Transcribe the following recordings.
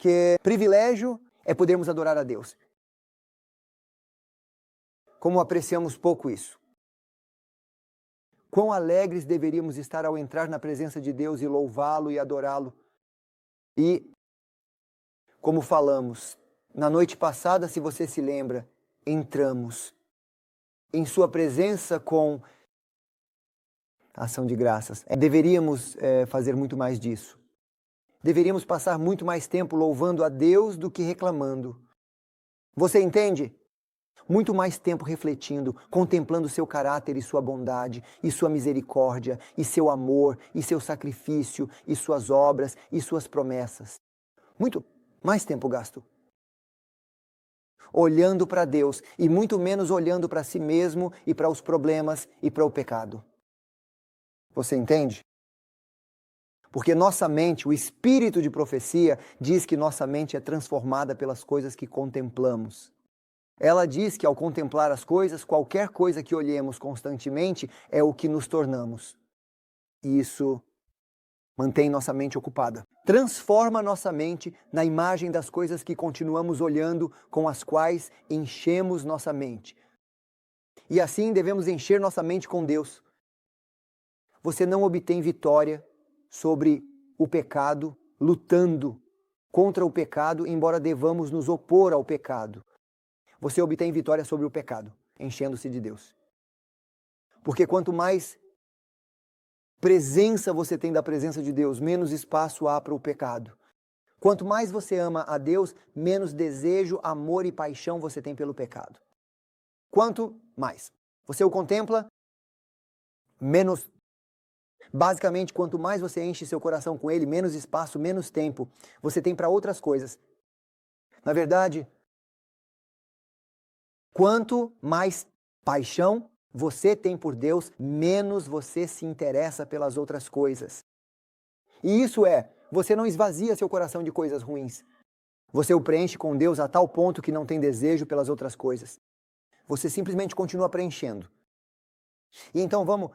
que privilégio é podermos adorar a Deus. Como apreciamos pouco isso. Quão alegres deveríamos estar ao entrar na presença de Deus e louvá-lo e adorá-lo. E, como falamos, na noite passada, se você se lembra, entramos em sua presença com ação de graças. Deveríamos fazer muito mais disso. Deveríamos passar muito mais tempo louvando a Deus do que reclamando. Você entende? Muito mais tempo refletindo, contemplando seu caráter e sua bondade, e sua misericórdia, e seu amor, e seu sacrifício, e suas obras, e suas promessas. Muito mais tempo gasto olhando para Deus, e muito menos olhando para si mesmo, e para os problemas, e para o pecado. Você entende? Porque nossa mente, o espírito de profecia, diz que nossa mente é transformada pelas coisas que contemplamos. Ela diz que ao contemplar as coisas, qualquer coisa que olhemos constantemente é o que nos tornamos. E isso mantém nossa mente ocupada. Transforma nossa mente na imagem das coisas que continuamos olhando, com as quais enchemos nossa mente. E assim devemos encher nossa mente com Deus. Você não obtém vitória sobre o pecado lutando contra o pecado, embora devamos nos opor ao pecado. Você obtém vitória sobre o pecado, enchendo-se de Deus. Porque quanto mais presença você tem da presença de Deus, menos espaço há para o pecado. Quanto mais você ama a Deus, menos desejo, amor e paixão você tem pelo pecado. Quanto mais você o contempla, menos. Basicamente, quanto mais você enche seu coração com Ele, menos espaço, menos tempo você tem para outras coisas. Na verdade, quanto mais paixão você tem por Deus, menos você se interessa pelas outras coisas. E isso você não esvazia seu coração de coisas ruins. Você o preenche com Deus a tal ponto que não tem desejo pelas outras coisas. Você simplesmente continua preenchendo. E então vamos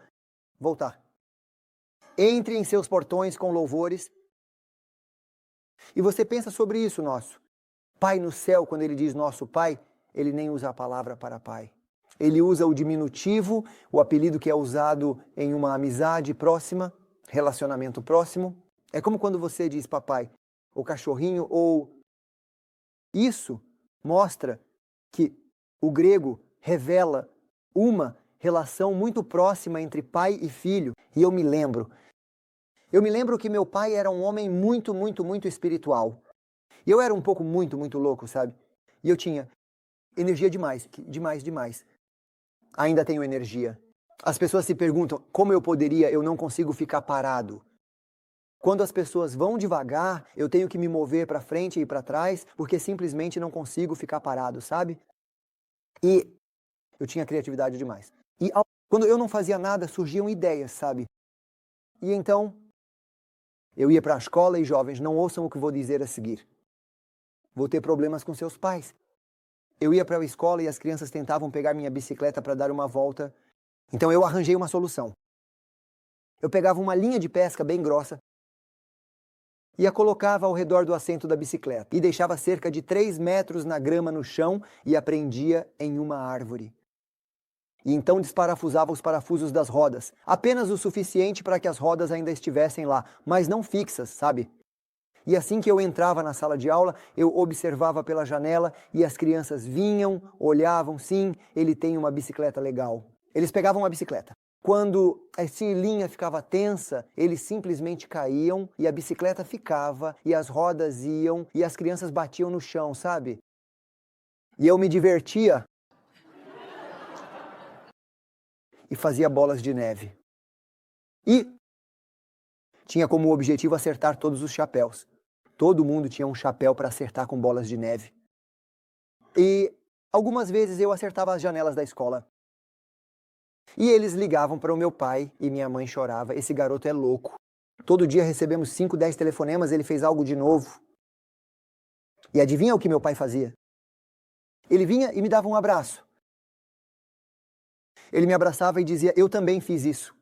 voltar. Entre em seus portões com louvores. E você pensa sobre isso, nosso Pai no céu, quando ele diz nosso Pai, ele nem usa a palavra para Pai. Ele usa o diminutivo, o apelido que é usado em uma amizade próxima, relacionamento próximo. É como quando você diz papai, ou cachorrinho, ou... Isso mostra que o grego revela uma relação muito próxima entre pai e filho. E eu me lembro que meu pai era um homem muito, muito, muito espiritual. E eu era um pouco muito, muito louco, sabe? E eu tinha energia demais, demais, demais. Ainda tenho energia. As pessoas se perguntam, como eu não consigo ficar parado. Quando as pessoas vão devagar, eu tenho que me mover para frente e para trás, porque simplesmente não consigo ficar parado, sabe? E eu tinha criatividade demais. E quando eu não fazia nada, surgiam ideias, sabe? E então, eu ia para a escola e jovens, não ouçam o que vou dizer a seguir. Vou ter problemas com seus pais. Eu ia para a escola e as crianças tentavam pegar minha bicicleta para dar uma volta. Então eu arranjei uma solução. Eu pegava uma linha de pesca bem grossa e a colocava ao redor do assento da bicicleta e deixava cerca de 3 metros na grama no chão e a prendia em uma árvore. E então desparafusava os parafusos das rodas, apenas o suficiente para que as rodas ainda estivessem lá, mas não fixas, sabe? E assim que eu entrava na sala de aula, eu observava pela janela e as crianças vinham, olhavam, sim, ele tem uma bicicleta legal. Eles pegavam a bicicleta. Quando a linha ficava tensa, eles simplesmente caíam e a bicicleta ficava e as rodas iam e as crianças batiam no chão, sabe? E eu me divertia e fazia bolas de neve. E tinha como objetivo acertar todos os chapéus. Todo mundo tinha um chapéu para acertar com bolas de neve. E algumas vezes eu acertava as janelas da escola. E eles ligavam para o meu pai e minha mãe chorava. Esse garoto é louco. Todo dia recebemos 5, 10 telefonemas, ele fez algo de novo. E adivinha o que meu pai fazia? Ele vinha e me dava um abraço. Ele me abraçava e dizia, eu também fiz isso.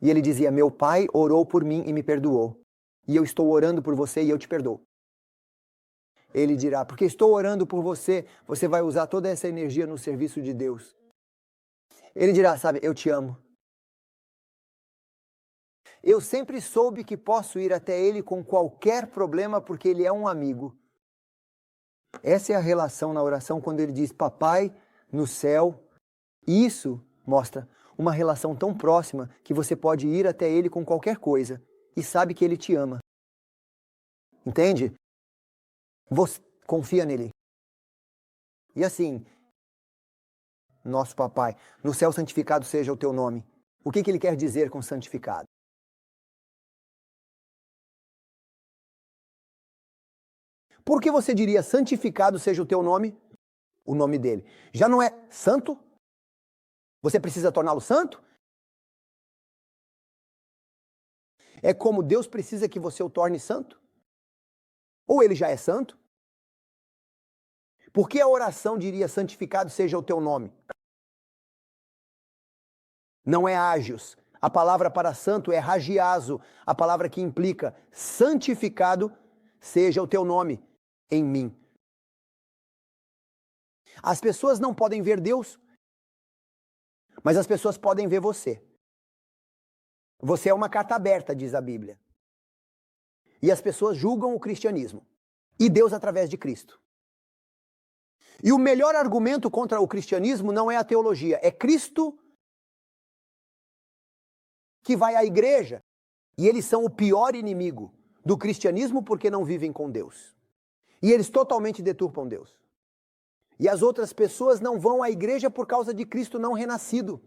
E ele dizia, meu pai orou por mim e me perdoou. e eu estou orando por você e eu te perdoo. Ele dirá, porque estou orando por você, você vai usar toda essa energia no serviço de Deus. Ele dirá, sabe, eu te amo. Eu sempre soube que posso ir até ele com qualquer problema porque ele é um amigo. Essa é a relação na oração quando ele diz papai no céu. Isso mostra uma relação tão próxima que você pode ir até ele com qualquer coisa e sabe que ele te ama. Entende? Você confia nele. E assim, nosso papai, no céu santificado seja o teu nome. O que ele quer dizer com santificado? Por que você diria santificado seja o teu nome? O nome dele. Já não é santo? Você precisa torná-lo santo? É como Deus precisa que você o torne santo? Ou ele já é santo? Por que a oração diria santificado seja o teu nome? Não é ágios. A palavra para santo é ragiazo, a palavra que implica santificado seja o teu nome em mim. As pessoas não podem ver Deus, mas as pessoas podem ver você. Você é uma carta aberta, diz a Bíblia. E as pessoas julgam o cristianismo e Deus através de Cristo. E o melhor argumento contra o cristianismo não é a teologia, é Cristo que vai à igreja. E eles são o pior inimigo do cristianismo porque não vivem com Deus. E eles totalmente deturpam Deus. E as outras pessoas não vão à igreja por causa de Cristo não renascido.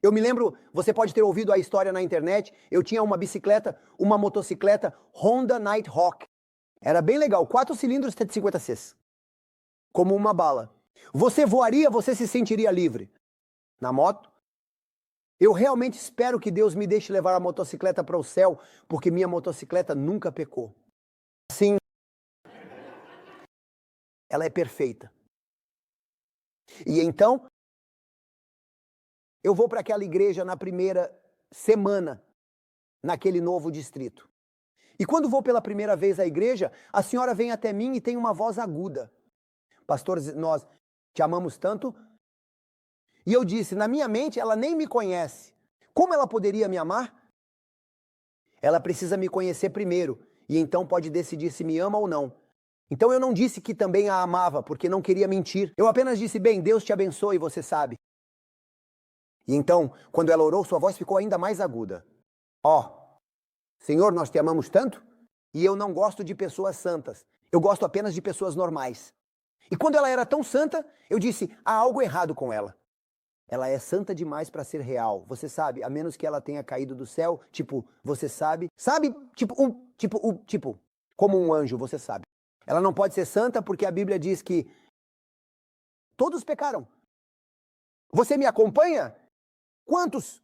Eu me lembro, você pode ter ouvido a história na internet, eu tinha uma bicicleta, uma motocicleta Honda Nighthawk. Era bem legal, 4 cilindros 150 cc. Como uma bala. Você voaria, você se sentiria livre. Na moto? Eu realmente espero que Deus me deixe levar a motocicleta para o céu, porque minha motocicleta nunca pecou. Sim, ela é perfeita. E então, eu vou para aquela igreja na primeira semana, naquele novo distrito. E quando vou pela primeira vez à igreja, a senhora vem até mim e tem uma voz aguda. Pastor, nós te amamos tanto. E eu disse, na minha mente, ela nem me conhece. Como ela poderia me amar? Ela precisa me conhecer primeiro, e então pode decidir se me ama ou não. Então eu não disse que também a amava, porque não queria mentir. Eu apenas disse, bem, Deus te abençoe, você sabe. E então, quando ela orou, sua voz ficou ainda mais aguda. Ó, Senhor, nós te amamos tanto, e eu não gosto de pessoas santas. Eu gosto apenas de pessoas normais. E quando ela era tão santa, eu disse, há algo errado com ela. Ela é santa demais para ser real. Você sabe, a menos que ela tenha caído do céu, tipo, você sabe, como um anjo, você sabe. Ela não pode ser santa porque a Bíblia diz que todos pecaram. Você me acompanha? Quantos?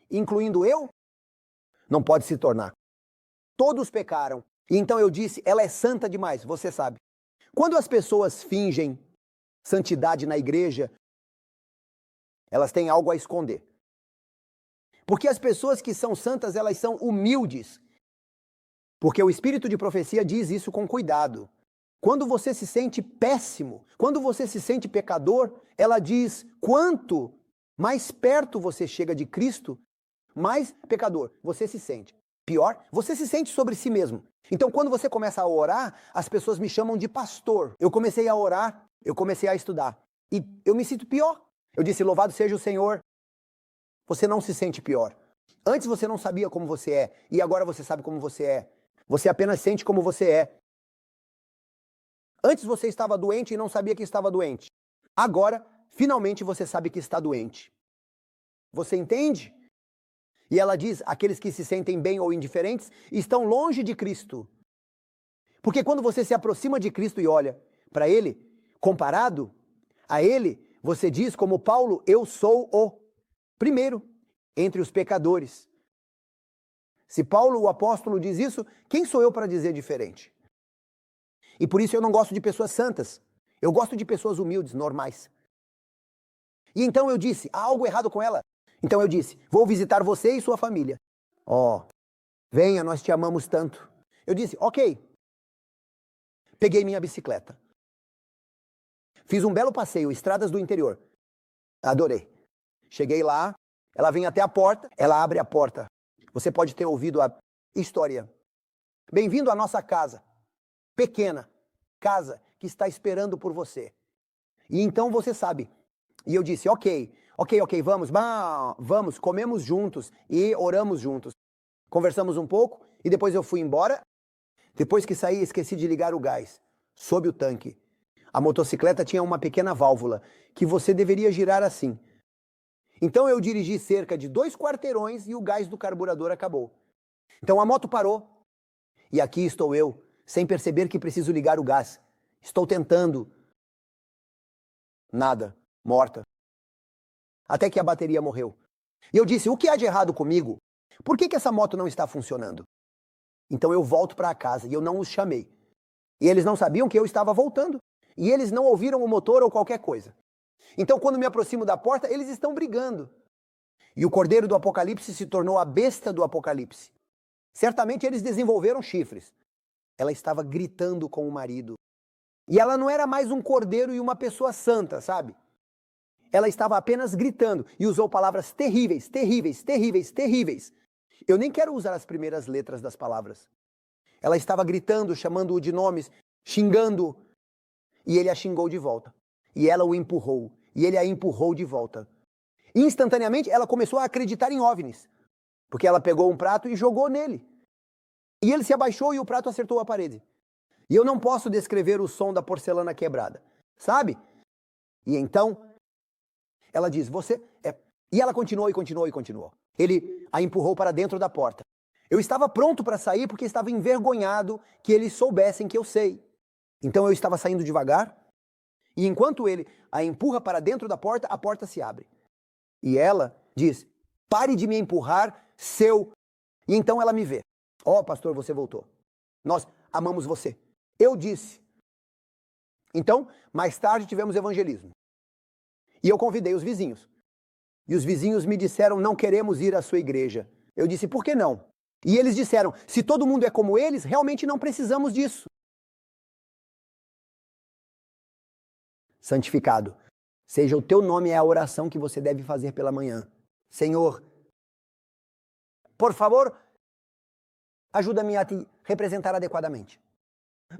Incluindo eu? Não pode se tornar. Todos pecaram. E então eu disse, ela é santa demais, você sabe. Quando as pessoas fingem santidade na igreja, elas têm algo a esconder. Porque as pessoas que são santas, elas são humildes. Porque o espírito de profecia diz isso com cuidado. Quando você se sente péssimo, quando você se sente pecador, ela diz, quanto mais perto você chega de Cristo, mais pecador você se sente. Pior, você se sente sobre si mesmo. Então, quando você começa a orar, as pessoas me chamam de pastor. Eu comecei a orar, eu comecei a estudar. E eu me sinto pior. Eu disse, louvado seja o Senhor. Você não se sente pior. Antes você não sabia como você é, e agora você sabe como você é. Você apenas sente como você é. Antes você estava doente e não sabia que estava doente. Agora, finalmente você sabe que está doente. Você entende? E ela diz, aqueles que se sentem bem ou indiferentes estão longe de Cristo. Porque quando você se aproxima de Cristo e olha para Ele, comparado a Ele, você diz como Paulo, eu sou o primeiro entre os pecadores. Se Paulo, o apóstolo, diz isso, quem sou eu para dizer diferente? E por isso eu não gosto de pessoas santas. Eu gosto de pessoas humildes, normais. E então eu disse, há algo errado com ela. Então eu disse, vou visitar você e sua família. Ó, Venha, nós te amamos tanto. Eu disse, ok. Peguei minha bicicleta. Fiz um belo passeio, estradas do interior. Adorei. Cheguei lá, ela vem até a porta, ela abre a porta. Você pode ter ouvido a história. Bem-vindo à nossa casa. Pequena casa que está esperando por você. E então você sabe. E eu disse, ok, vamos, vamos, comemos juntos e oramos juntos. Conversamos um pouco e depois eu fui embora. Depois que saí, esqueci de ligar o gás sob o tanque. A motocicleta tinha uma pequena válvula que você deveria girar assim. Então eu dirigi cerca de 2 quarteirões e o gás do carburador acabou. Então a moto parou. E aqui estou eu, sem perceber que preciso ligar o gás. Estou tentando. Nada. Morta. Até que a bateria morreu. E eu disse, o que há de errado comigo? Por que essa moto não está funcionando? Então eu volto para casa e eu não os chamei. E eles não sabiam que eu estava voltando. E eles não ouviram o motor ou qualquer coisa. Então quando me aproximo da porta, eles estão brigando. E o cordeiro do Apocalipse se tornou a besta do Apocalipse. Certamente eles desenvolveram chifres. Ela estava gritando com o marido. E ela não era mais um cordeiro e uma pessoa santa, sabe? Ela estava apenas gritando e usou palavras terríveis, terríveis, terríveis, terríveis. Eu nem quero usar as primeiras letras das palavras. Ela estava gritando, chamando-o de nomes, xingando. E ele a xingou de volta. E ela o empurrou. E ele a empurrou de volta. E instantaneamente ela começou a acreditar em OVNIs. Porque ela pegou um prato e jogou nele. E ele se abaixou e o prato acertou a parede. E eu não posso descrever o som da porcelana quebrada. Sabe? E então, ela diz, você é... E ela continuou e continuou e continuou. Ele a empurrou para dentro da porta. Eu estava pronto para sair porque estava envergonhado que eles soubessem que eu sei. Então eu estava saindo devagar. E enquanto ele a empurra para dentro da porta, a porta se abre. E ela diz, pare de me empurrar, seu... E então ela me vê. Ó, pastor, você voltou. Nós amamos você. Eu disse. Então, mais tarde tivemos evangelismo. E eu convidei os vizinhos. E os vizinhos me disseram, não queremos ir à sua igreja. Eu disse, por que não? E eles disseram, se todo mundo é como eles, realmente não precisamos disso. Santificado. Seja o teu nome é a oração que você deve fazer pela manhã. Senhor, por favor, ajuda-me a te representar adequadamente.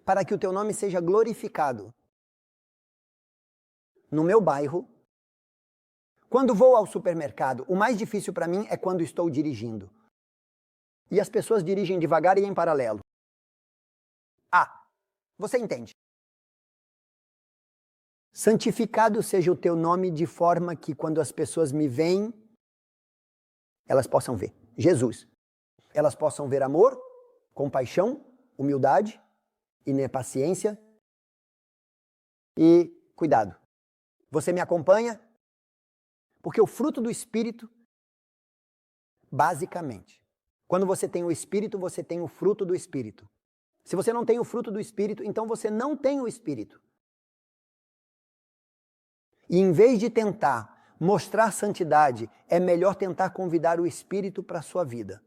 Para que o teu nome seja glorificado. No meu bairro, quando vou ao supermercado, o mais difícil para mim é quando estou dirigindo. E as pessoas dirigem devagar e em paralelo. Ah, você entende. Santificado seja o teu nome de forma que quando as pessoas me veem, elas possam ver Jesus. Elas possam ver amor, compaixão, humildade, paciência e cuidado. Você me acompanha? Porque o fruto do Espírito, basicamente, quando você tem o Espírito, você tem o fruto do Espírito. Se você não tem o fruto do Espírito, então você não tem o Espírito. E em vez de tentar mostrar santidade, é melhor tentar convidar o Espírito para a sua vida.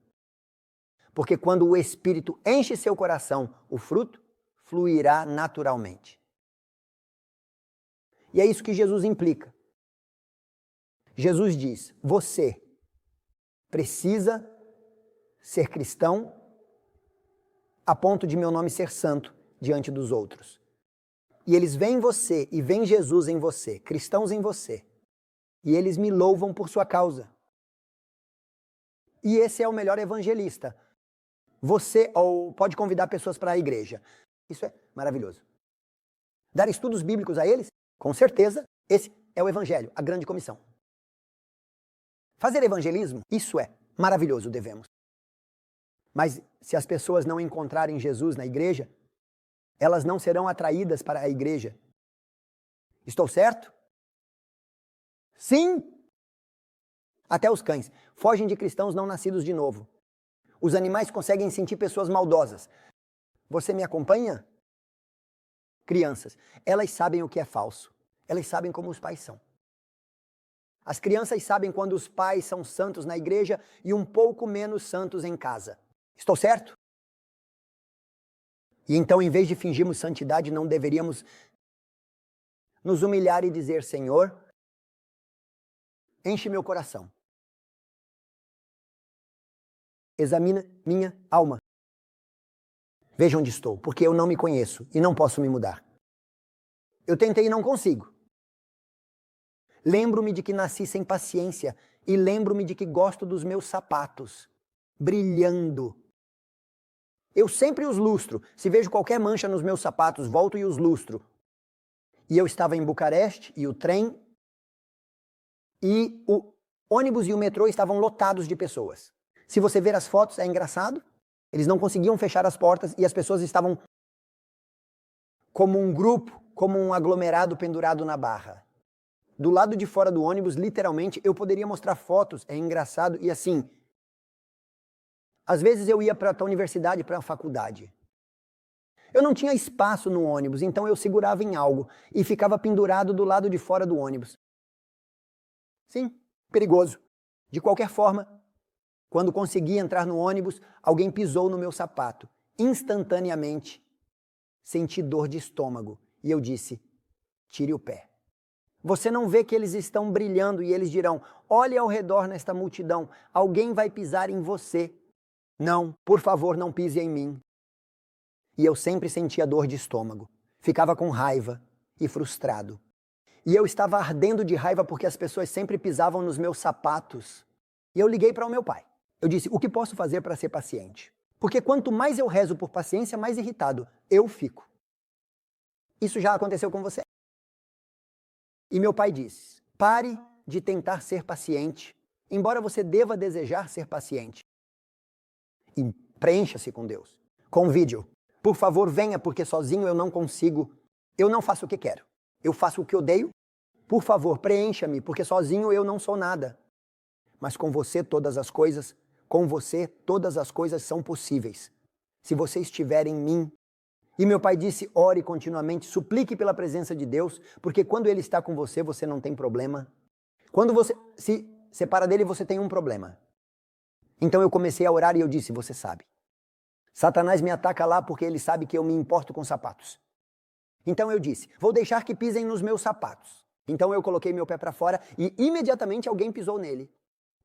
Porque quando o Espírito enche seu coração, o fruto fluirá naturalmente. E é isso que Jesus implica. Jesus diz, você precisa ser cristão a ponto de meu nome ser santo diante dos outros. E eles veem você e veem Jesus em você, cristãos em você. E eles me louvam por sua causa. E esse é o melhor evangelista. Você pode convidar pessoas para a igreja. Isso é maravilhoso. Dar estudos bíblicos a eles? Com certeza, esse é o evangelho, a grande comissão. Fazer evangelismo? Isso é maravilhoso, devemos. Mas se as pessoas não encontrarem Jesus na igreja, elas não serão atraídas para a igreja. Estou certo? Sim! Até os cães fogem de cristãos não nascidos de novo. Os animais conseguem sentir pessoas maldosas. Você me acompanha? Crianças, elas sabem o que é falso. Elas sabem como os pais são. As crianças sabem quando os pais são santos na igreja e um pouco menos santos em casa. Estou certo? E então, em vez de fingirmos santidade, não deveríamos nos humilhar e dizer: Senhor, enche meu coração. Examina minha alma. Veja onde estou, porque eu não me conheço e não posso me mudar. Eu tentei e não consigo. Lembro-me de que nasci sem paciência e lembro-me de que gosto dos meus sapatos, brilhando. Eu sempre os lustro. Se vejo qualquer mancha nos meus sapatos, volto e os lustro. E eu estava em Bucareste e o trem e o ônibus e o metrô estavam lotados de pessoas. Se você ver as fotos, é engraçado. Eles não conseguiam fechar as portas e as pessoas estavam como um grupo, como um aglomerado pendurado na barra. Do lado de fora do ônibus, literalmente, eu poderia mostrar fotos, é engraçado, e assim, às vezes eu ia para a universidade, para a faculdade. Eu não tinha espaço no ônibus, então eu segurava em algo e ficava pendurado do lado de fora do ônibus. Sim, perigoso. De qualquer forma, quando consegui entrar no ônibus, alguém pisou no meu sapato. Instantaneamente, senti dor de estômago e eu disse: tire o pé. Você não vê que eles estão brilhando e eles dirão: olhe ao redor nesta multidão, alguém vai pisar em você. Não, por favor, não pise em mim. E eu sempre sentia dor de estômago. Ficava com raiva e frustrado. E eu estava ardendo de raiva porque as pessoas sempre pisavam nos meus sapatos. E eu liguei para o meu pai. Eu disse: o que posso fazer para ser paciente? Porque quanto mais eu rezo por paciência, mais irritado eu fico. Isso já aconteceu com você? E meu pai disse: pare de tentar ser paciente, embora você deva desejar ser paciente. E preencha-se com Deus. Convide-o. Por favor, venha, porque sozinho eu não consigo. Eu não faço o que quero. Eu faço o que odeio. Por favor, preencha-me, porque sozinho eu não sou nada. Mas com você todas as coisas são possíveis. Se você estiver em mim. E meu pai disse: ore continuamente, suplique pela presença de Deus, porque quando Ele está com você, você não tem problema. Quando você se separa dele, você tem um problema. Então eu comecei a orar e eu disse: você sabe. Satanás me ataca lá porque ele sabe que eu me importo com sapatos. Então eu disse: vou deixar que pisem nos meus sapatos. Então eu coloquei meu pé para fora e imediatamente alguém pisou nele.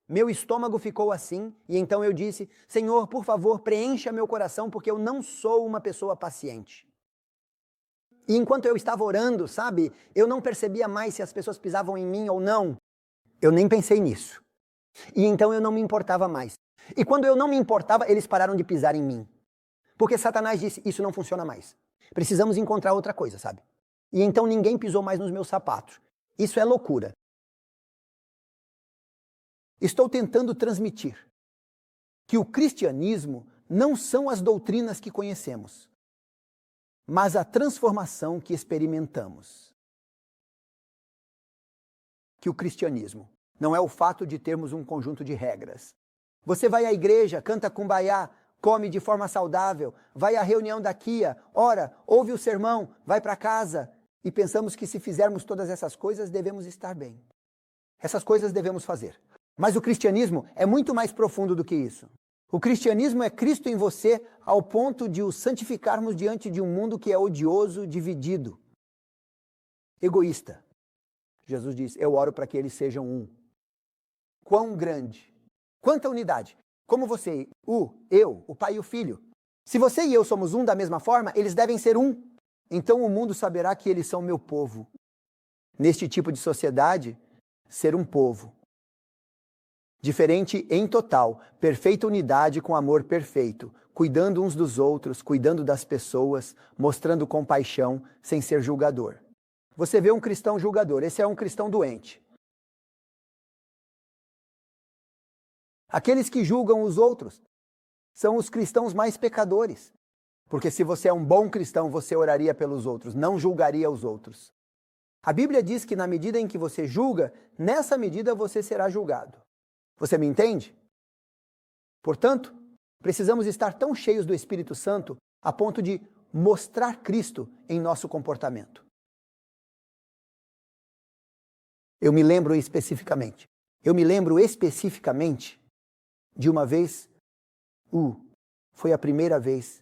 Meu estômago ficou assim, e então eu disse: Senhor, por favor, preencha meu coração, porque eu não sou uma pessoa paciente. E enquanto eu estava orando, sabe, eu não percebia mais se as pessoas pisavam em mim ou não. Eu nem pensei nisso. E então eu não me importava mais. E quando eu não me importava, eles pararam de pisar em mim. Porque Satanás disse: isso não funciona mais. Precisamos encontrar outra coisa, sabe? E então ninguém pisou mais nos meus sapatos. Isso é loucura. Estou tentando transmitir que o cristianismo não são as doutrinas que conhecemos, mas a transformação que experimentamos. Que o cristianismo não é o fato de termos um conjunto de regras. Você vai à igreja, canta cumbaiá, come de forma saudável, vai à reunião da Kia, ora, ouve o sermão, vai para casa e pensamos que se fizermos todas essas coisas devemos estar bem. Essas coisas devemos fazer. Mas o cristianismo é muito mais profundo do que isso. O cristianismo é Cristo em você ao ponto de o santificarmos diante de um mundo que é odioso, dividido, egoísta. Jesus diz: eu oro para que eles sejam um. Quão grande, quanta unidade. Como você, eu, o pai e o filho. Se você e eu somos um da mesma forma, eles devem ser um. Então o mundo saberá que eles são meu povo. Neste tipo de sociedade, ser um povo. Diferente em total, perfeita unidade com amor perfeito, cuidando uns dos outros, cuidando das pessoas, mostrando compaixão, sem ser julgador. Você vê um cristão julgador, esse é um cristão doente. Aqueles que julgam os outros são os cristãos mais pecadores. Porque se você é um bom cristão, você oraria pelos outros, não julgaria os outros. A Bíblia diz que na medida em que você julga, nessa medida você será julgado. Você me entende? Portanto, precisamos estar tão cheios do Espírito Santo a ponto de mostrar Cristo em nosso comportamento. Eu me lembro especificamente de uma vez, foi a primeira vez,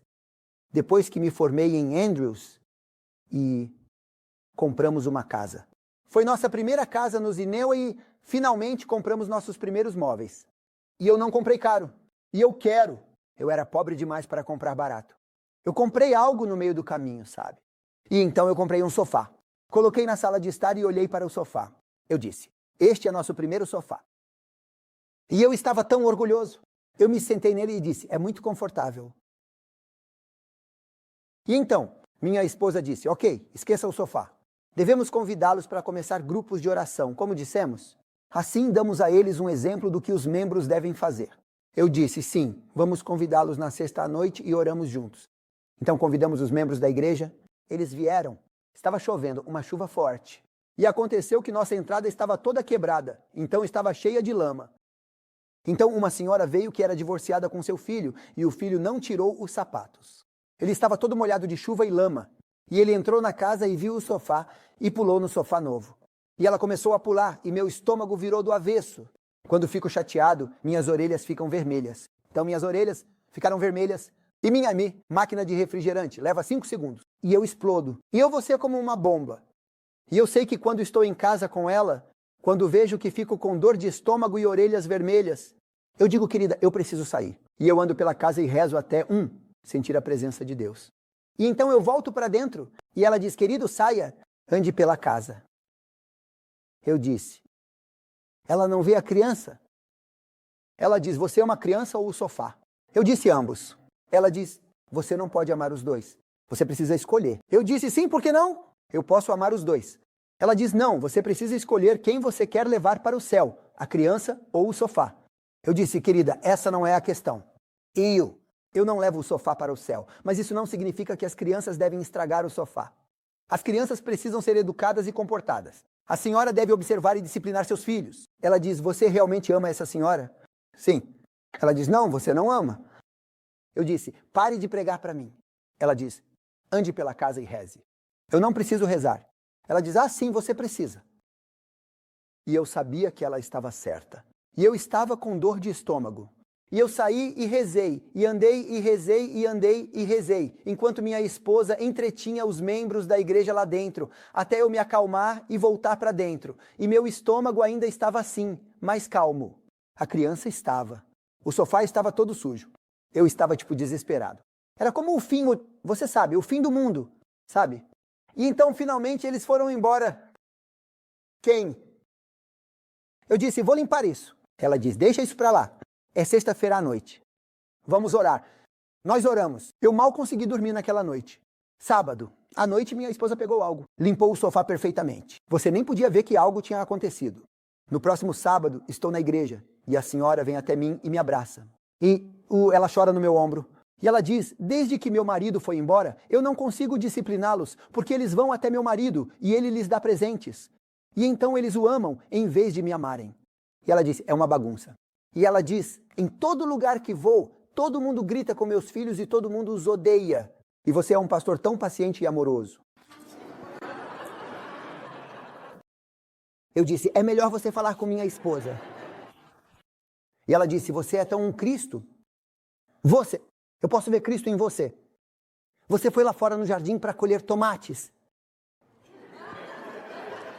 depois que me formei em Andrews e compramos uma casa. Foi nossa primeira casa no Zineu e finalmente compramos nossos primeiros móveis. E eu não comprei caro. E eu quero. Eu era pobre demais para comprar barato. Eu comprei algo no meio do caminho, sabe? E então eu comprei um sofá. Coloquei na sala de estar e olhei para o sofá. Eu disse, este é nosso primeiro sofá. E eu estava tão orgulhoso. Eu me sentei nele e disse, é muito confortável. E então, minha esposa disse, ok, esqueça o sofá. Devemos convidá-los para começar grupos de oração, como dissemos. Assim damos a eles um exemplo do que os membros devem fazer. Eu disse, sim, vamos convidá-los na sexta à noite e oramos juntos. Então convidamos os membros da igreja, eles vieram. Estava chovendo, uma chuva forte. E aconteceu que nossa entrada estava toda quebrada, então estava cheia de lama. Então uma senhora veio que era divorciada com seu filho, e o filho não tirou os sapatos. Ele estava todo molhado de chuva e lama. E ele entrou na casa e viu o sofá e pulou no sofá novo. E ela começou a pular e meu estômago virou do avesso. Quando fico chateado, minhas orelhas ficam vermelhas. Então minhas orelhas ficaram vermelhas. E minha máquina de refrigerante, leva 5 segundos. E eu explodo. E eu vou ser como uma bomba. E eu sei que quando estou em casa com ela, quando vejo que fico com dor de estômago e orelhas vermelhas, eu digo, querida, eu preciso sair. E eu ando pela casa e rezo até sentir a presença de Deus. E então eu volto para dentro e ela diz, querido, saia, ande pela casa. Eu disse, ela não vê a criança? Ela diz, você é uma criança ou o sofá? Eu disse ambos. Ela diz, você não pode amar os dois. Você precisa escolher. Eu disse, sim, por que não? Eu posso amar os dois. Ela diz, não, você precisa escolher quem você quer levar para o céu, a criança ou o sofá. Eu disse, querida, essa não é a questão. Eu não levo o sofá para o céu, mas isso não significa que as crianças devem estragar o sofá. As crianças precisam ser educadas e comportadas. A senhora deve observar e disciplinar seus filhos. Ela diz, você realmente ama essa senhora? Sim. Ela diz, não, você não ama. Eu disse, pare de pregar para mim. Ela diz, ande pela casa e reze. Eu não preciso rezar. Ela diz, sim, você precisa. E eu sabia que ela estava certa. E eu estava com dor de estômago. E eu saí e rezei, e andei e rezei, e andei e rezei, enquanto minha esposa entretinha os membros da igreja lá dentro, até eu me acalmar e voltar para dentro. E meu estômago ainda estava assim, mais calmo. A criança estava. O sofá estava todo sujo. Eu estava, desesperado. Era como o fim, você sabe, o fim do mundo, sabe? E então, finalmente, eles foram embora. Quem? Eu disse, vou limpar isso. Ela diz, deixa isso para lá. É sexta-feira à noite. Vamos orar. Nós oramos. Eu mal consegui dormir naquela noite. Sábado, à noite, minha esposa pegou algo. Limpou o sofá perfeitamente. Você nem podia ver que algo tinha acontecido. No próximo sábado, estou na igreja. E a senhora vem até mim e me abraça. E ela chora no meu ombro. E ela diz, desde que meu marido foi embora, eu não consigo discipliná-los, porque eles vão até meu marido e ele lhes dá presentes. E então eles o amam, em vez de me amarem. E ela diz, é uma bagunça. E ela diz, em todo lugar que vou, todo mundo grita com meus filhos e todo mundo os odeia. E você é um pastor tão paciente e amoroso. Eu disse, é melhor você falar com minha esposa. E ela disse, você é tão um Cristo. Eu posso ver Cristo em você. Você foi lá fora no jardim para colher tomates.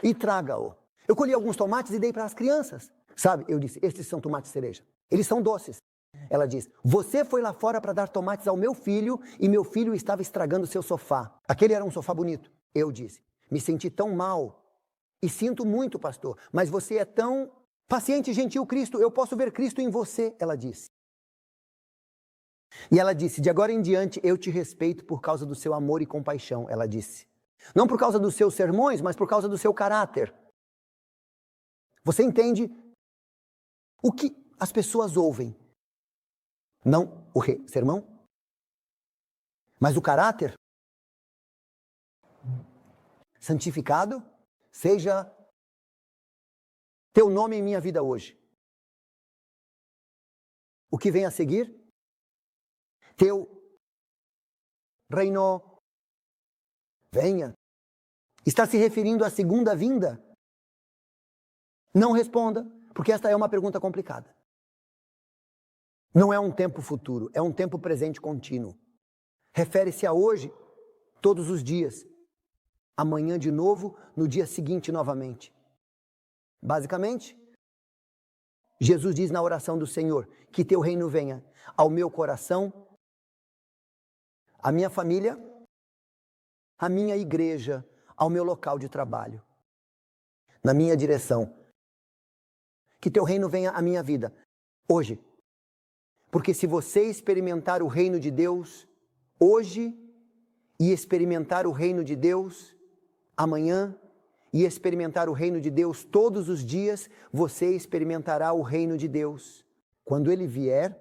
E traga-o. Eu colhi alguns tomates e dei para as crianças. Sabe, eu disse, estes são tomates cereja. Eles são doces. Ela diz, você foi lá fora para dar tomates ao meu filho e meu filho estava estragando seu sofá. Aquele era um sofá bonito. Eu disse, me senti tão mal. E sinto muito, pastor, mas você é tão paciente e gentil, Cristo. Eu posso ver Cristo em você, ela disse. E ela disse, de agora em diante eu te respeito por causa do seu amor e compaixão, ela disse. Não por causa dos seus sermões, mas por causa do seu caráter. Você entende? O que as pessoas ouvem, não o sermão, mas o caráter. Santificado seja teu nome em minha vida hoje. O que vem a seguir? Teu reino venha. Está se referindo à segunda vinda? Não responda. Porque esta é uma pergunta complicada. Não é um tempo futuro, é um tempo presente contínuo. Refere-se a hoje, todos os dias. Amanhã de novo, no dia seguinte novamente. Basicamente, Jesus diz na oração do Senhor, que teu reino venha ao meu coração, à minha família, à minha igreja, ao meu local de trabalho, na minha direção. Que teu reino venha à minha vida, hoje. Porque se você experimentar o reino de Deus hoje, e experimentar o reino de Deus amanhã, e experimentar o reino de Deus todos os dias, você experimentará o reino de Deus quando ele vier.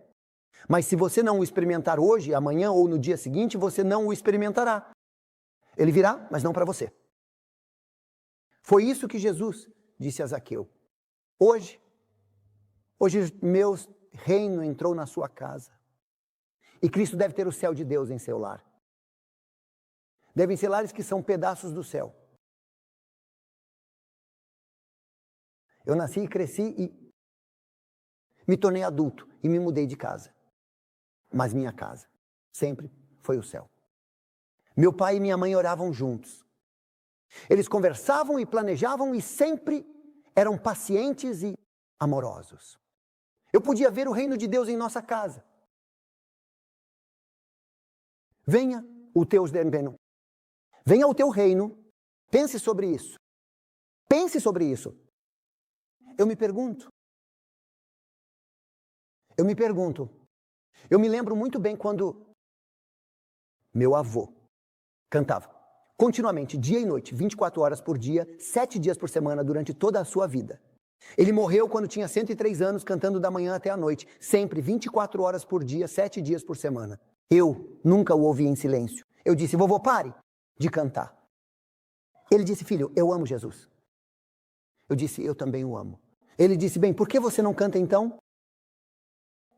Mas se você não o experimentar hoje, amanhã ou no dia seguinte, você não o experimentará. Ele virá, mas não para você. Foi isso que Jesus disse a Zaqueu. Hoje meu reino entrou na sua casa. E Cristo deve ter o céu de Deus em seu lar. Devem ser lares que são pedaços do céu. Eu nasci e cresci e me tornei adulto e me mudei de casa. Mas minha casa sempre foi o céu. Meu pai e minha mãe oravam juntos. Eles conversavam e planejavam e sempre eram pacientes e amorosos. Eu podia ver o reino de Deus em nossa casa. Venha o teu reino. Venha o teu reino. Pense sobre isso. Pense sobre isso. Eu me pergunto. Eu me lembro muito bem quando meu avô cantava continuamente, dia e noite, 24 horas por dia, 7 dias por semana, durante toda a sua vida. Ele morreu quando tinha 103 anos, cantando da manhã até a noite, sempre, 24 horas por dia, 7 dias por semana. Eu nunca o ouvi em silêncio. Eu disse, vovô, pare de cantar. Ele disse, filho, eu amo Jesus. Eu disse, eu também o amo. Ele disse, bem, por que você não canta então?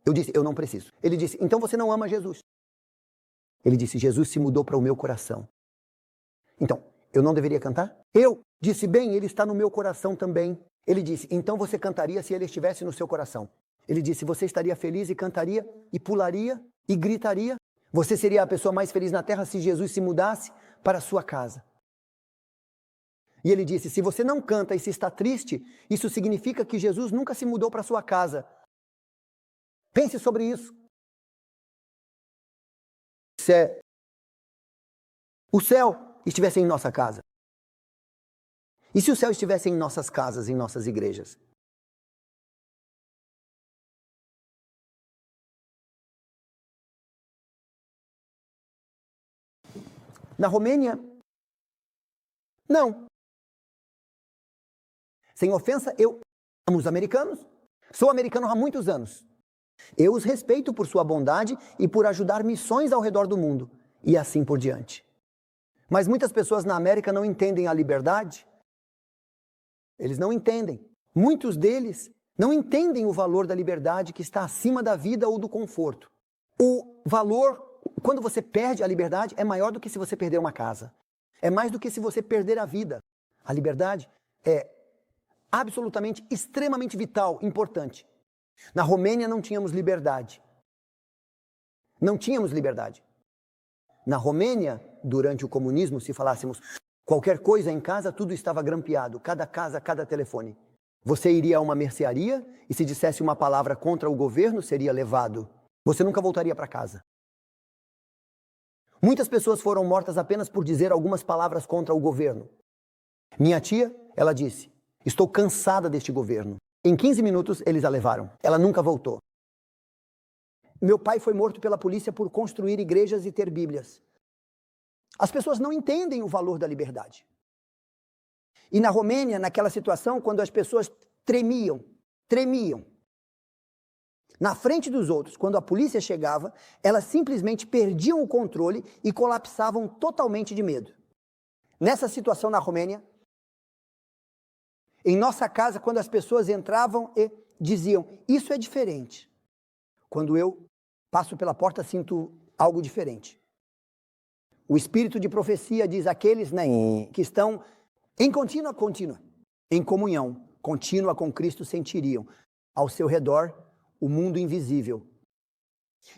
Eu disse, eu não preciso. Ele disse, então você não ama Jesus. Ele disse, Jesus se mudou para o meu coração. Então, eu não deveria cantar? Eu disse, bem, ele está no meu coração também. Ele disse, então você cantaria se ele estivesse no seu coração. Ele disse, você estaria feliz e cantaria e pularia e gritaria. Você seria a pessoa mais feliz na terra se Jesus se mudasse para a sua casa. E ele disse, se você não canta e se está triste, isso significa que Jesus nunca se mudou para a sua casa. Pense sobre isso. Se o céu estivesse em nossa casa. E se o céu estivesse em nossas casas, em nossas igrejas? Na Romênia, não. Sem ofensa, eu amo os americanos. Sou americano há muitos anos. Eu os respeito por sua bondade e por ajudar missões ao redor do mundo. E assim por diante. Mas muitas pessoas na América não entendem a liberdade. Eles não entendem. Muitos deles não entendem o valor da liberdade que está acima da vida ou do conforto. O valor, quando você perde a liberdade, é maior do que se você perder uma casa. É mais do que se você perder a vida. A liberdade é absolutamente, extremamente vital, importante. Na Romênia não tínhamos liberdade. Não tínhamos liberdade. Na Romênia, durante o comunismo, se falássemos qualquer coisa em casa, tudo estava grampeado. Cada casa, cada telefone. Você iria a uma mercearia e se dissesse uma palavra contra o governo, seria levado. Você nunca voltaria para casa. Muitas pessoas foram mortas apenas por dizer algumas palavras contra o governo. Minha tia, ela disse, estou cansada deste governo. Em 15 minutos, eles a levaram. Ela nunca voltou. Meu pai foi morto pela polícia por construir igrejas e ter bíblias. As pessoas não entendem o valor da liberdade. E na Romênia, naquela situação, quando as pessoas tremiam, na frente dos outros, quando a polícia chegava, elas simplesmente perdiam o controle e colapsavam totalmente de medo. Nessa situação na Romênia, em nossa casa, quando as pessoas entravam e diziam, isso é diferente. Quando eu passo pela porta, sinto algo diferente. O espírito de profecia diz aqueles, que estão em contínua, em comunhão contínua com Cristo, sentiriam ao seu redor o mundo invisível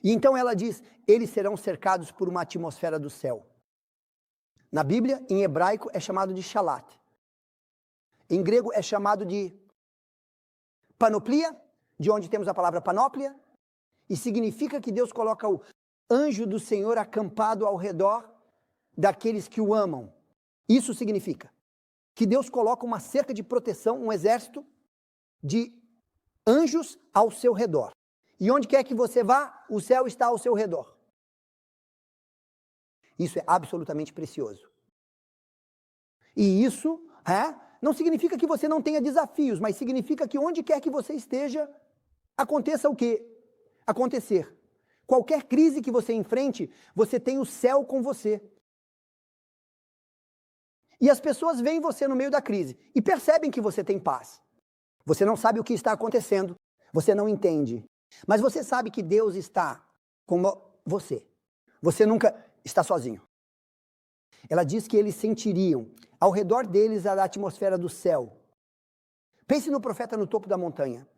E então ela diz, eles serão cercados por uma atmosfera do céu. Na Bíblia, em hebraico, é chamado de shalat. Em grego é chamado de panoplia, de onde temos a palavra panóplia, e significa que Deus coloca o anjo do Senhor acampado ao redor daqueles que o amam. Isso significa que Deus coloca uma cerca de proteção, um exército de anjos ao seu redor. E onde quer que você vá, o céu está ao seu redor. Isso é absolutamente precioso. E isso não significa que você não tenha desafios, mas significa que onde quer que você esteja, aconteça o que acontecer. Qualquer crise que você enfrente, você tem o céu com você. E as pessoas veem você no meio da crise e percebem que você tem paz. Você não sabe o que está acontecendo, você não entende. Mas você sabe que Deus está com você. Você nunca está sozinho. Ela diz que eles sentiriam ao redor deles a atmosfera do céu. Pense no profeta no topo da montanha.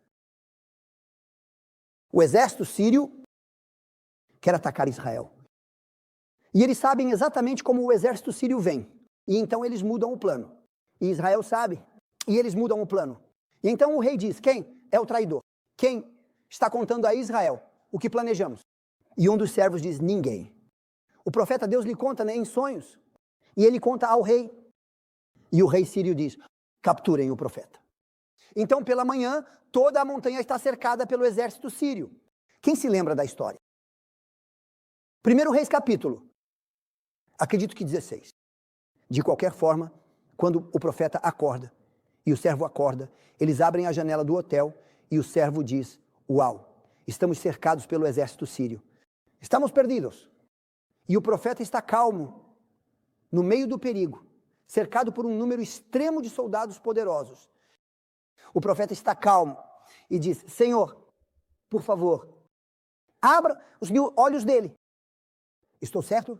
O exército sírio quer atacar Israel. E eles sabem exatamente como o exército sírio vem. E então eles mudam o plano. E Israel sabe. E eles mudam o plano. E então o rei diz, quem é o traidor? Quem está contando a Israel o que planejamos? E um dos servos diz, ninguém. O profeta Deus lhe conta, em sonhos. E ele conta ao rei. E o rei sírio diz, capturem o profeta. Então pela manhã, toda a montanha está cercada pelo exército sírio. Quem se lembra da história? 1 Reis capítulo, acredito que 16. De qualquer forma, quando o profeta acorda e o servo acorda, eles abrem a janela do hotel e o servo diz, uau, estamos cercados pelo exército sírio. Estamos perdidos. E o profeta está calmo, no meio do perigo, cercado por um número extremo de soldados poderosos. O profeta está calmo e diz, Senhor, por favor, abra os olhos dele. Estou certo?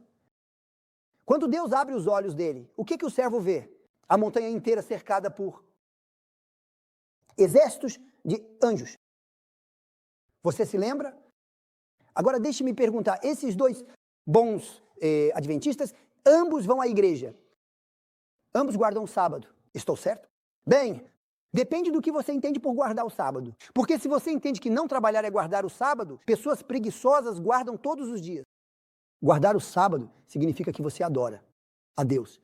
Quando Deus abre os olhos dele, o que o servo vê? A montanha inteira cercada por exércitos de anjos. Você se lembra? Agora deixe-me perguntar, esses dois bons adventistas, ambos vão à igreja. Ambos guardam o sábado. Estou certo? Bem, depende do que você entende por guardar o sábado. Porque se você entende que não trabalhar é guardar o sábado, pessoas preguiçosas guardam todos os dias. Guardar o sábado significa que você adora a Deus.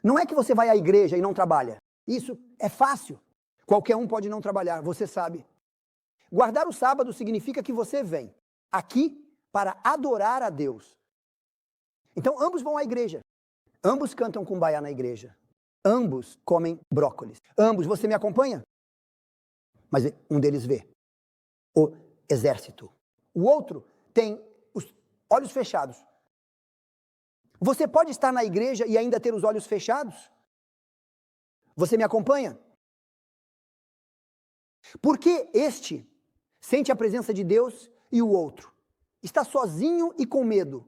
Não é que você vai à igreja e não trabalha. Isso é fácil. Qualquer um pode não trabalhar, você sabe. Guardar o sábado significa que você vem aqui para adorar a Deus. Então ambos vão à igreja. Ambos cantam cumbaiá na igreja. Ambos comem brócolis. Ambos, você me acompanha? Mas um deles vê o exército. O outro tem os olhos fechados. Você pode estar na igreja e ainda ter os olhos fechados? Você me acompanha? Porque este sente a presença de Deus e o outro está sozinho e com medo.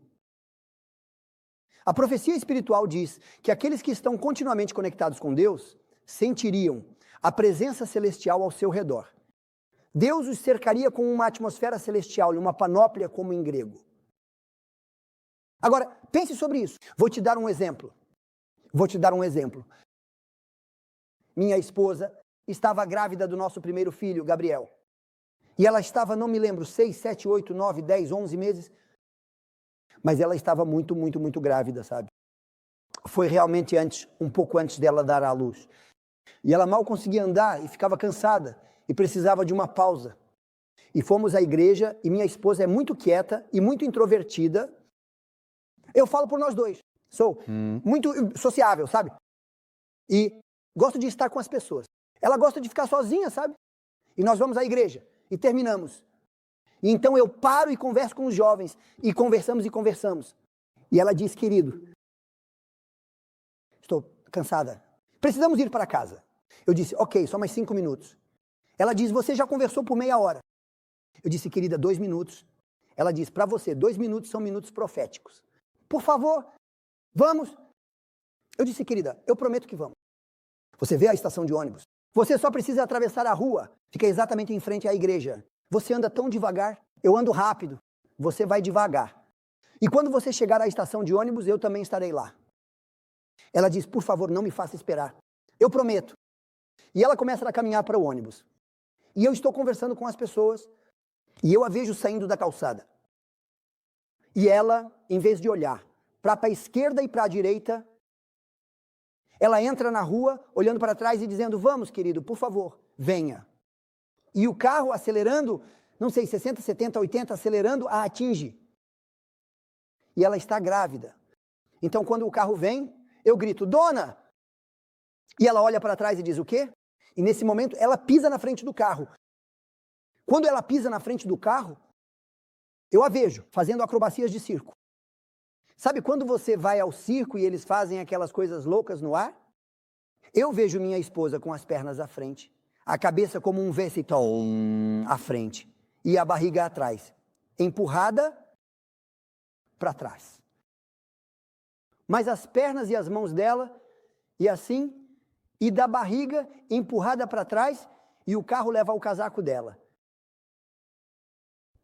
A profecia espiritual diz que aqueles que estão continuamente conectados com Deus sentiriam a presença celestial ao seu redor. Deus os cercaria com uma atmosfera celestial, uma panóplia como em grego. Agora, pense sobre isso. Vou te dar um exemplo. Minha esposa estava grávida do nosso primeiro filho, Gabriel. E ela estava, não me lembro, 6, 7, 8, 9, 10, 11 meses. Mas ela estava muito, muito, muito grávida, sabe? Foi realmente um pouco antes dela dar à luz. E ela mal conseguia andar e ficava cansada e precisava de uma pausa. E fomos à igreja e minha esposa é muito quieta e muito introvertida. Eu falo por nós dois. Sou muito sociável, sabe? E gosto de estar com as pessoas. Ela gosta de ficar sozinha, sabe? E nós vamos à igreja e terminamos. E então eu paro e converso com os jovens, e conversamos. E ela diz, querido, estou cansada, precisamos ir para casa. Eu disse, ok, só mais 5 minutos. Ela diz, você já conversou por meia hora. Eu disse, querida, 2 minutos. Ela diz, para você, 2 minutos são minutos proféticos. Por favor, vamos. Eu disse, querida, eu prometo que vamos. Você vê a estação de ônibus? Você só precisa atravessar a rua, fica exatamente em frente à igreja. Você anda tão devagar, Eu ando rápido, você vai devagar. E quando você chegar à estação de ônibus, eu também estarei lá. Ela diz, por favor, não me faça esperar. Eu prometo. E ela começa a caminhar para o ônibus. E eu estou conversando com as pessoas, e eu a vejo saindo da calçada. E ela, em vez de olhar para a esquerda e para a direita, ela entra na rua, olhando para trás e dizendo, vamos, querido, por favor, venha. E o carro acelerando, não sei, 60, 70, 80, acelerando, a atinge. E ela está grávida. Então, quando o carro vem, eu grito, dona! E ela olha para trás e diz, o quê? E nesse momento, ela pisa na frente do carro. Quando ela pisa na frente do carro, eu a vejo fazendo acrobacias de circo. Sabe quando você vai ao circo e eles fazem aquelas coisas loucas no ar? Eu vejo minha esposa com as pernas à frente, a cabeça como um V-tom à frente e a barriga atrás, empurrada para trás. Mas as pernas e as mãos dela, e assim, e da barriga empurrada para trás, e o carro leva o casaco dela.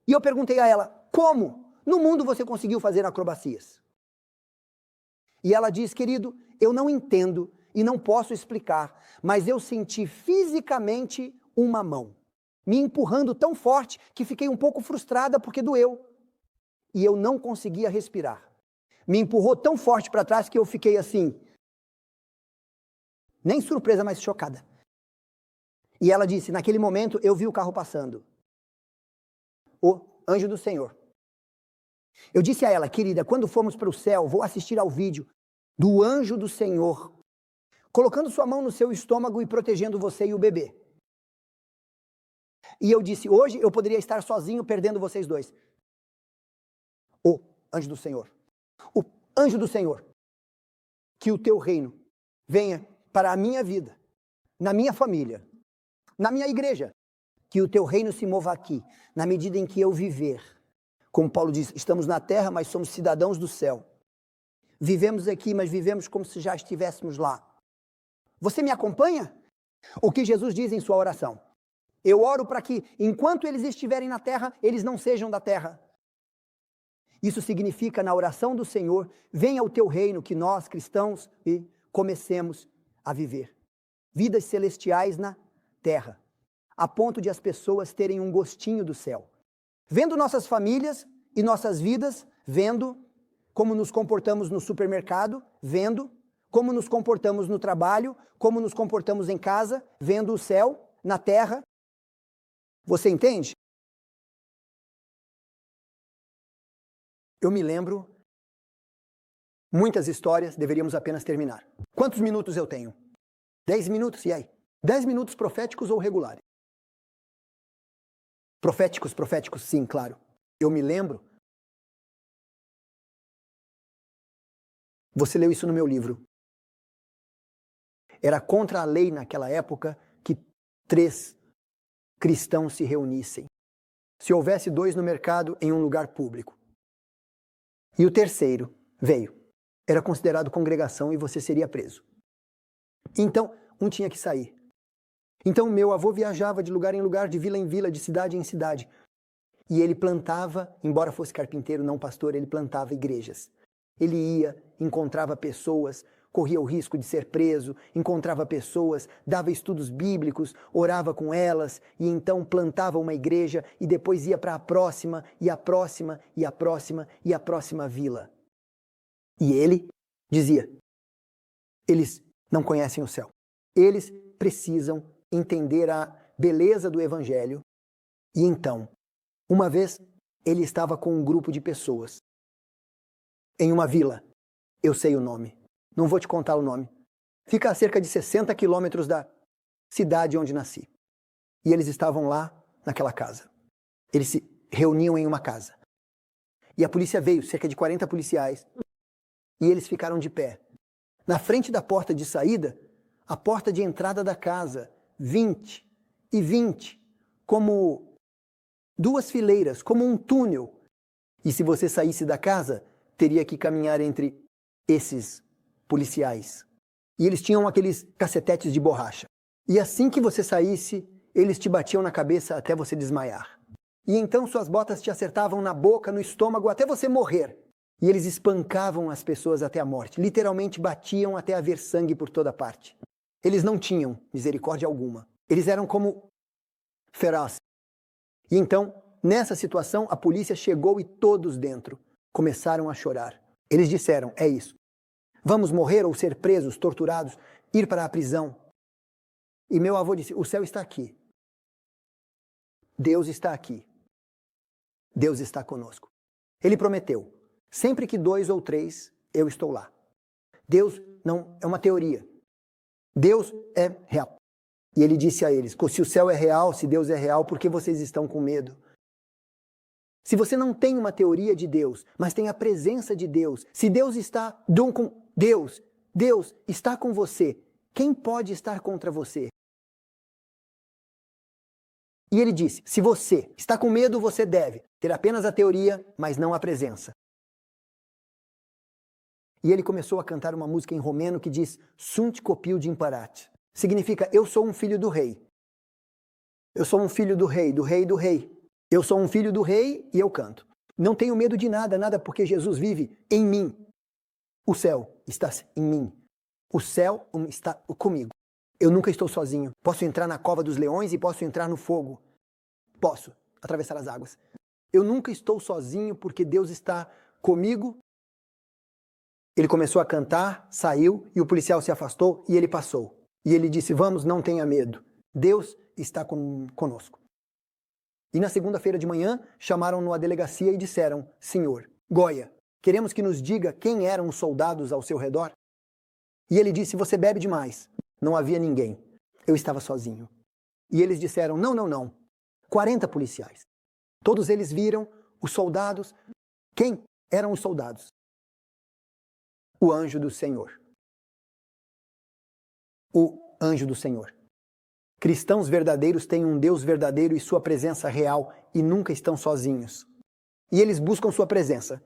E eu perguntei a ela, como no mundo você conseguiu fazer acrobacias? E ela diz, querido, eu não entendo e não posso explicar, mas eu senti fisicamente uma mão me empurrando tão forte que fiquei um pouco frustrada porque doeu. E eu não conseguia respirar. Me empurrou tão forte para trás que eu fiquei assim, nem surpresa, mas chocada. E ela disse, naquele momento eu vi o carro passando. O anjo do Senhor. Eu disse a ela, querida, quando formos para o céu, vou assistir ao vídeo do anjo do Senhor, colocando sua mão no seu estômago e protegendo você e o bebê. E eu disse, hoje eu poderia estar sozinho perdendo vocês dois. O anjo do Senhor. O anjo do Senhor. Que o teu reino venha para a minha vida, na minha família, na minha igreja. Que o teu reino se mova aqui, na medida em que eu viver. Como Paulo diz, estamos na terra, mas somos cidadãos do céu. Vivemos aqui, mas vivemos como se já estivéssemos lá. Você me acompanha? O que Jesus diz em sua oração? Eu oro para que, enquanto eles estiverem na terra, eles não sejam da terra. Isso significa, na oração do Senhor, venha o teu reino, que nós, cristãos, comecemos a viver. Vidas celestiais na terra, a ponto de as pessoas terem um gostinho do céu. Vendo nossas famílias e nossas vidas, vendo como nos comportamos no supermercado, vendo como nos comportamos no trabalho, como nos comportamos em casa, vendo o céu na terra. Você entende? Eu me lembro muitas histórias, deveríamos apenas terminar. Quantos minutos eu tenho? 10 minutos, e aí? 10 minutos proféticos ou regulares? Proféticos, sim, claro. Eu me lembro. Você leu isso no meu livro. Era contra a lei naquela época que 3 cristãos se reunissem. Se houvesse 2 no mercado em um lugar público. E o terceiro veio. Era considerado congregação e você seria preso. Então, um tinha que sair. Então, meu avô viajava de lugar em lugar, de vila em vila, de cidade em cidade. E ele plantava, embora fosse carpinteiro, não pastor, ele plantava igrejas. Ele ia, encontrava pessoas, corria o risco de ser preso, encontrava pessoas, dava estudos bíblicos, orava com elas, e então plantava uma igreja, e depois ia para a próxima, e a próxima, e a próxima, e a próxima vila. E ele dizia, eles não conhecem o céu. Eles precisam entender a beleza do evangelho. E então, uma vez, ele estava com um grupo de pessoas em uma vila. Eu sei o nome. Não vou te contar o nome. Fica a cerca de 60 quilômetros da cidade onde nasci. E eles estavam lá naquela casa. Eles se reuniam em uma casa. E a polícia veio, cerca de 40 policiais. E eles ficaram de pé. Na frente da porta de saída, a porta de entrada da casa, 20 e 20, como 2 fileiras, como um túnel. E se você saísse da casa, teria que caminhar entre esses policiais. E eles tinham aqueles cacetetes de borracha. E assim que você saísse, eles te batiam na cabeça até você desmaiar. E então suas botas te acertavam na boca, no estômago, até você morrer. E eles espancavam as pessoas até a morte. Literalmente batiam até haver sangue por toda parte. Eles não tinham misericórdia alguma. Eles eram como ferozes. E então, nessa situação, a polícia chegou e todos dentro começaram a chorar. Eles disseram, é isso. Vamos morrer ou ser presos, torturados, ir para a prisão. E meu avô disse, o céu está aqui. Deus está aqui. Deus está conosco. Ele prometeu, sempre que 2 ou 3, eu estou lá. Deus não é uma teoria. Deus é real. E ele disse a eles, se o céu é real, se Deus é real, por que vocês estão com medo? Se você não tem uma teoria de Deus, mas tem a presença de Deus, se Deus está com Deus está com você, quem pode estar contra você? E ele disse, se você está com medo, você deve ter apenas a teoria, mas não a presença. E ele começou a cantar uma música em romeno que diz, Sunt copil de imparat. Significa, eu sou um filho do rei. Eu sou um filho do rei, do rei, do rei. Eu sou um filho do rei e eu canto. Não tenho medo de nada, nada, porque Jesus vive em mim. O céu está em mim. O céu está comigo. Eu nunca estou sozinho. Posso entrar na cova dos leões e posso entrar no fogo. Posso atravessar as águas. Eu nunca estou sozinho porque Deus está comigo. Ele começou a cantar, saiu e o policial se afastou e ele passou. E ele disse, vamos, não tenha medo. Deus está conosco. E na segunda-feira de manhã, chamaram-no à delegacia e disseram, Senhor, Goya, queremos que nos diga quem eram os soldados ao seu redor. E ele disse, você bebe demais. Não havia ninguém. Eu estava sozinho. E eles disseram, não. 40 policiais. Todos eles viram os soldados. Quem eram os soldados? O anjo do Senhor. O anjo do Senhor. Cristãos verdadeiros têm um Deus verdadeiro e sua presença real e nunca estão sozinhos. E eles buscam sua presença.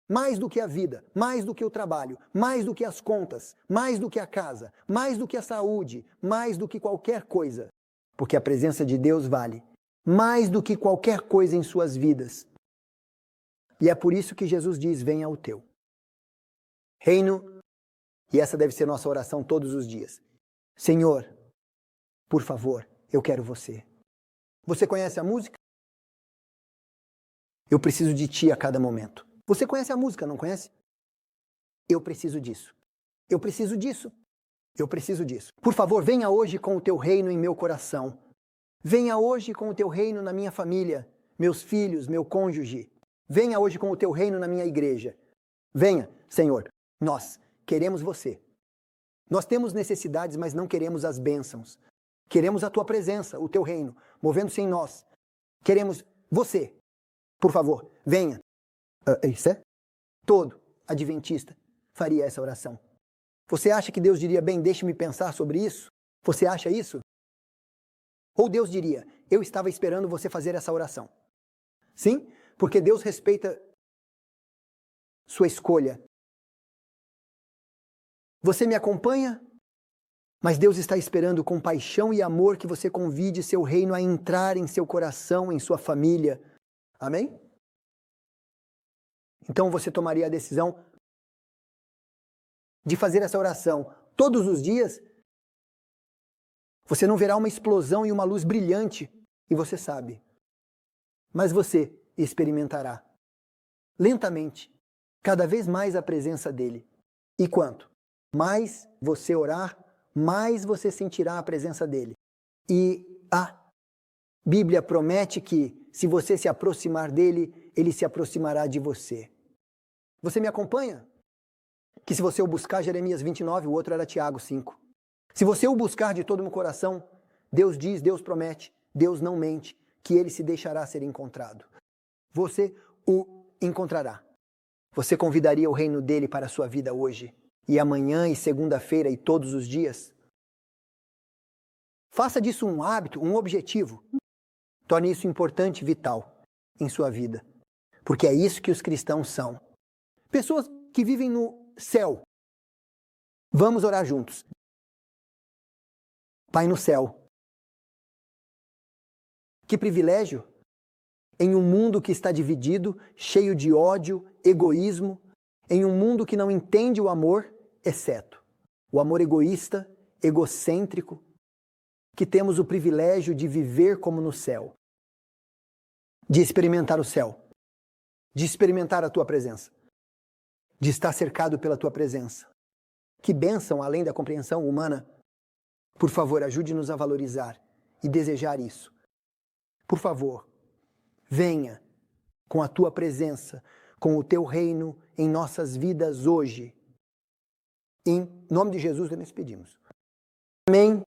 Mais do que a vida, mais do que o trabalho, mais do que as contas, mais do que a casa, mais do que a saúde, mais do que qualquer coisa. Porque a presença de Deus vale mais do que qualquer coisa em suas vidas. E é por isso que Jesus diz, venha o teu reino, e essa deve ser nossa oração todos os dias. Senhor, por favor, eu quero você. Você conhece a música? Eu preciso de ti a cada momento. Você conhece a música, não conhece? Eu preciso disso. Eu preciso disso. Eu preciso disso. Por favor, venha hoje com o teu reino em meu coração. Venha hoje com o teu reino na minha família, meus filhos, meu cônjuge. Venha hoje com o teu reino na minha igreja. Venha, Senhor, nós queremos você. Nós temos necessidades, mas não queremos as bênçãos. Queremos a tua presença, o teu reino, movendo-se em nós. Queremos você. Por favor, venha. Isso é? Todo adventista faria essa oração. Você acha que Deus diria, bem, deixe-me pensar sobre isso? Você acha isso? Ou Deus diria, eu estava esperando você fazer essa oração. Sim, porque Deus respeita sua escolha. Você me acompanha? Mas Deus está esperando com paixão e amor que você convide seu reino a entrar em seu coração, em sua família. Amém? Então você tomaria a decisão de fazer essa oração todos os dias? Você não verá uma explosão e uma luz brilhante, e você sabe. Mas você experimentará, lentamente, cada vez mais a presença dele. E quanto mais você orar, mais você sentirá a presença dele. E a Bíblia promete que, se você se aproximar dele, ele se aproximará de você. Você me acompanha? Que se você o buscar, Jeremias 29, o outro era Tiago 5. Se você o buscar de todo o coração, Deus diz, Deus promete, Deus não mente, que ele se deixará ser encontrado. Você o encontrará. Você convidaria o reino dele para a sua vida hoje, e amanhã, e segunda-feira, e todos os dias? Faça disso um hábito, um objetivo. Torne isso importante, vital, em sua vida. Porque é isso que os cristãos são. Pessoas que vivem no céu. Vamos orar juntos. Pai no céu, que privilégio em um mundo que está dividido, cheio de ódio, egoísmo, em um mundo que não entende o amor, exceto o amor egoísta, egocêntrico, que temos o privilégio de viver como no céu, de experimentar o céu, de experimentar a tua presença, de estar cercado pela tua presença. Que bênção, além da compreensão humana. Por favor, ajude-nos a valorizar e desejar isso. Por favor, venha com a tua presença, com o teu reino em nossas vidas hoje. Em nome de Jesus, nós pedimos. Amém.